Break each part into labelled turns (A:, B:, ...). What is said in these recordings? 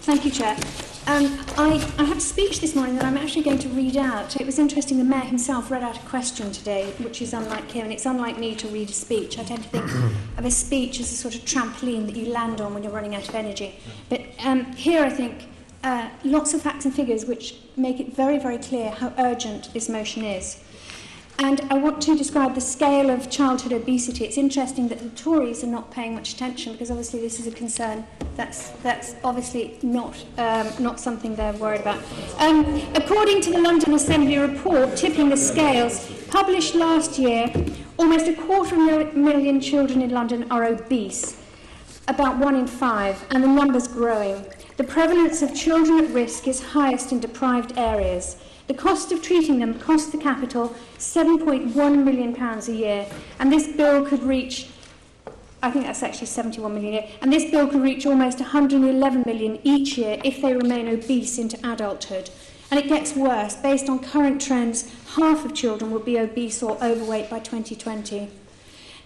A: Thank you, Chair. I have a speech this morning that I'm actually going to read out. It was interesting, the Mayor himself read out a question today, which is unlike him, and it's unlike me to read a speech. I tend to think of a speech as a sort of trampoline that you land on when you're running out of energy. But here I think lots of facts and figures which make it very, very clear how urgent this motion is. And I want to describe the scale of childhood obesity. It's interesting that the Tories are not paying much attention, because obviously this is a concern that's obviously not something they're worried about. According to the London Assembly report, Tipping the Scales, published last year, almost 250,000 children in London are obese, about 1 in 5, and the number's growing. The prevalence of children at risk is highest in deprived areas. The cost of treating them costs the capital £7.1 million a year, and this bill could reach, I think that's actually 71 million a year, and this bill could reach almost 111 million each year if they remain obese into adulthood. And it gets worse. Based on current trends, half of children will be obese or overweight by 2020.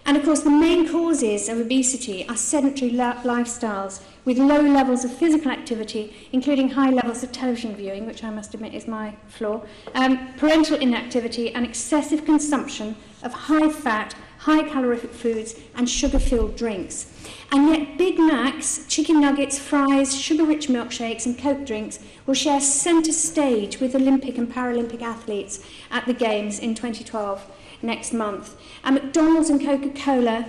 A: And of course, the main causes of obesity are sedentary lifestyles with low levels of physical activity, including high levels of television viewing, which I must admit is my flaw, parental inactivity, and excessive consumption of high-fat, high-calorific foods and sugar-filled drinks. And yet Big Macs, chicken nuggets, fries, sugar-rich milkshakes and Coke drinks will share centre stage with Olympic and Paralympic athletes at the Games in 2012. Next month. And McDonald's and Coca-Cola,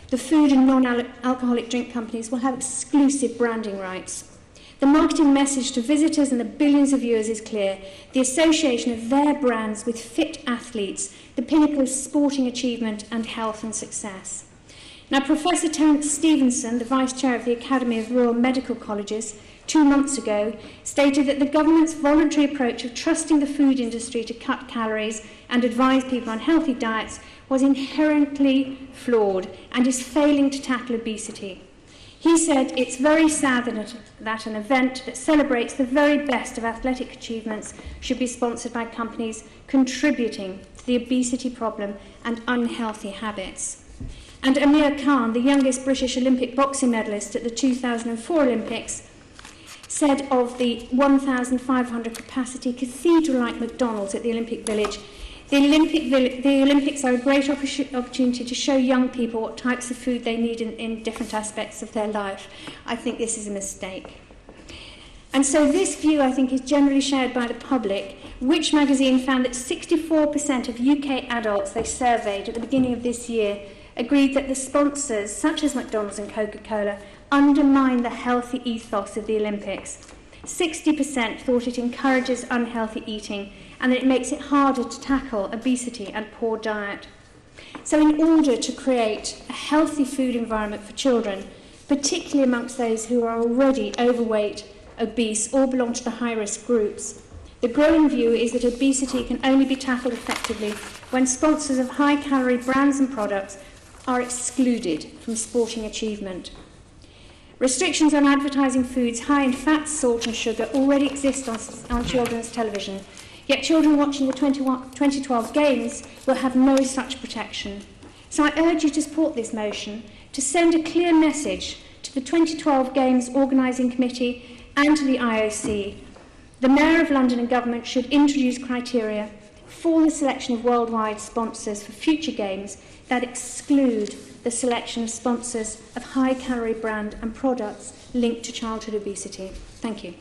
A: the food and non-alcoholic drink companies, will have exclusive branding rights. The marketing message to visitors and the billions of viewers is clear. The association of their brands with fit athletes, the pinnacle of sporting achievement and health and success. Now, Professor Terence Stevenson, the Vice Chair of the Academy of Royal Medical Colleges, 2 months ago, stated that the government's voluntary approach of trusting the food industry to cut calories and advise people on healthy diets was inherently flawed and is failing to tackle obesity. He said it's very sad that an event that celebrates the very best of athletic achievements should be sponsored by companies contributing to the obesity problem and unhealthy habits. And Amir Khan, the youngest British Olympic boxing medalist at the 2004 Olympics, said of the 1,500 capacity cathedral-like McDonald's at the Olympic Village, the Olympics are a great opportunity to show young people what types of food they need in different aspects of their life. I think this is a mistake. And so this view, I think, is generally shared by the public. Which magazine found that 64% of UK adults they surveyed at the beginning of this year agreed that the sponsors, such as McDonald's and Coca-Cola, undermine the healthy ethos of the Olympics. 60% thought it encourages unhealthy eating and that it makes it harder to tackle obesity and poor diet. So in order to create a healthy food environment for children, particularly amongst those who are already overweight, obese, or belong to the high-risk groups, the growing view is that obesity can only be tackled effectively when sponsors of high-calorie brands and products are excluded from sporting achievement. Restrictions on advertising foods high in fat, salt and sugar already exist on children's television, yet children watching the 2012 Games will have no such protection. So I urge you to support this motion to send a clear message to the 2012 Games Organising Committee and to the IOC. The Mayor of London and government should introduce criteria for the selection of worldwide sponsors for future Games that exclude the selection of sponsors of high-calorie brand and products linked to childhood obesity. Thank you.